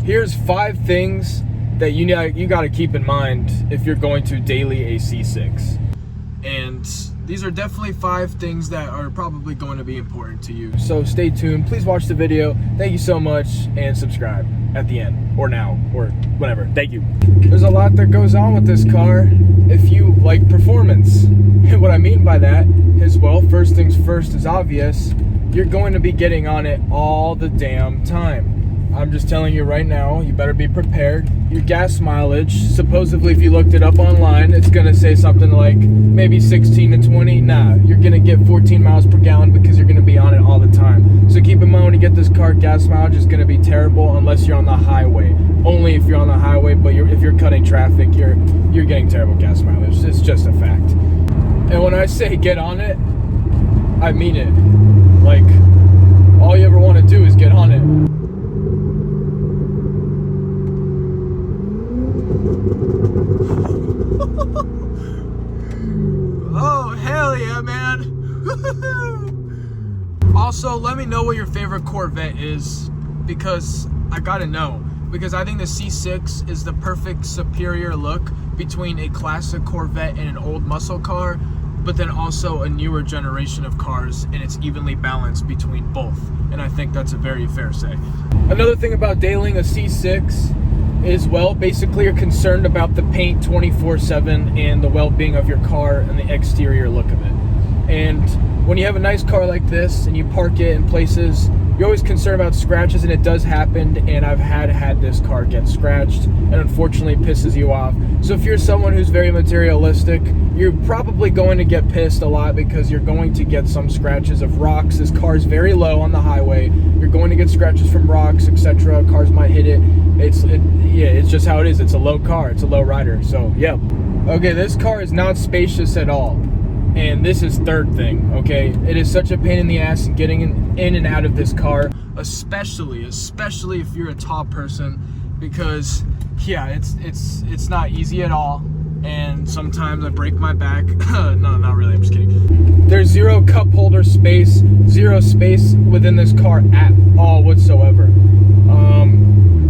here's 5 things that you got to keep in mind if you're going to daily a C6. And these are definitely 5 things that are probably going to be important to you. So stay tuned. Please watch the video. Thank you so much, and subscribe at the end, or now, or whatever. Thank you. There's a lot that goes on with this car if you like performance. And what I mean by that is, well, first things first is obvious. You're going to be getting on it all the damn time. I'm just telling you right now, you better be prepared. Your gas mileage, supposedly if you looked it up online, it's gonna say something like maybe 16 to 20. Nah, you're gonna get 14 miles per gallon because you're gonna be on it all the time. So keep in mind when you get this car, gas mileage is gonna be terrible unless you're on the highway. Only if you're on the highway, but if you're cutting traffic, you're getting terrible gas mileage. It's just a fact. And when I say get on it, I mean it. Like, all you ever wanna do is get on it. Oh, hell yeah, man. Also, let me know what your favorite Corvette is, because I gotta know. Because I think the C6 is the perfect superior look between a classic Corvette and an old muscle car, but then also a newer generation of cars, and it's evenly balanced between both. And I think that's a very fair say. Another thing about dailying a C6 is, well, basically you're concerned about the paint 24/7 and the well-being of your car and the exterior look of it. And when you have a nice car like this and you park it in places, you're always concerned about scratches, and it does happen, and I've had this car get scratched, and unfortunately it pisses you off. So if you're someone who's very materialistic, you're probably going to get pissed a lot because you're going to get some scratches of rocks. This car is very low on the highway. You're going to get scratches from rocks, etc. Cars might hit it. Yeah, it's just how it is. It's a low car. It's a low rider. So, yeah. Okay, this car is not spacious at all. And this is third thing, okay? It is such a pain in the ass getting in and out of this car, especially if you're a tall person, because, yeah, it's not easy at all. And sometimes I break my back. No, not really, I'm just kidding. There's zero cup holder space, zero space within this car at all whatsoever.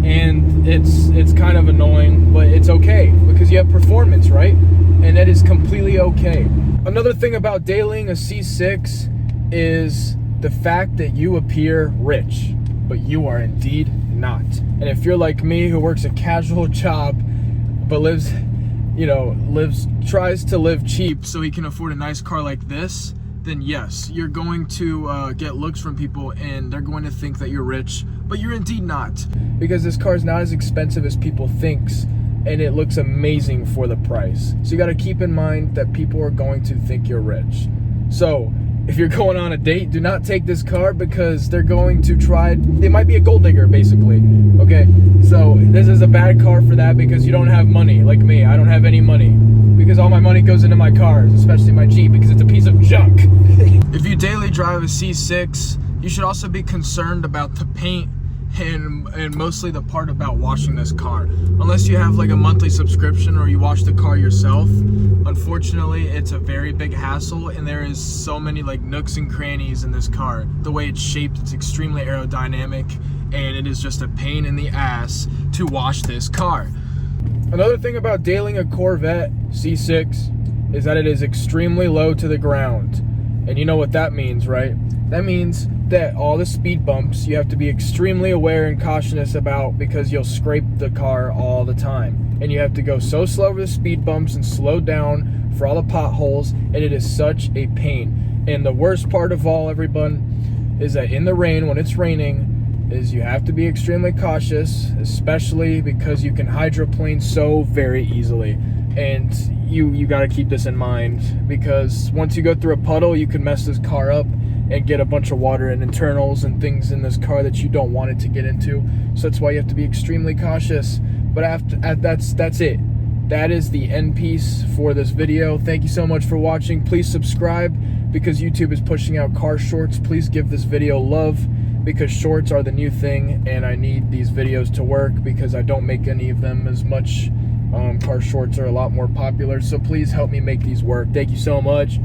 And it's kind of annoying, but it's okay because you have performance, right? And that is completely okay. Another thing about dailying a C6 is the fact that you appear rich, but you are indeed not. And if you're like me, who works a casual job, but tries to live cheap so he can afford a nice car like this, then yes, you're going to get looks from people, and they're going to think that you're rich, but you're indeed not. Because this car is not as expensive as people thinks, and it looks amazing for the price. So you gotta keep in mind that people are going to think you're rich. So if you're going on a date, do not take this car, because they're going to they might be a gold digger, basically, okay? So this is a bad car for that, because you don't have money, like me. I don't have any money, because all my money goes into my cars, especially my Jeep, because it's a piece of junk. If you daily drive a C6, you should also be concerned about the paint and mostly the part about washing this car. Unless you have like a monthly subscription or you wash the car yourself, unfortunately it's a very big hassle, and there is so many like nooks and crannies in this car. The way it's shaped, it's extremely aerodynamic, and it is just a pain in the ass to wash this car. Another thing about dailying a Corvette C6 is that it is extremely low to the ground. And you know what that means, right? That means that all the speed bumps you have to be extremely aware and cautious about, because you'll scrape the car all the time. And you have to go so slow over the speed bumps and slow down for all the potholes, and it is such a pain. And the worst part of all, everyone, is that in the rain, when it's raining, is you have to be extremely cautious, especially because you can hydroplane so very easily. And you got to keep this in mind, because once you go through a puddle, you can mess this car up and get a bunch of water and internals and things in this car that you don't want it to get into. So that's why you have to be extremely cautious. But that's it. That is the end piece for this video. Thank you so much for watching. Please subscribe, because YouTube is pushing out car shorts. Please give this video love, because shorts are the new thing, and I need these videos to work, because I don't make any of them as much. Car shorts are a lot more popular, so please help me make these work. Thank you so much.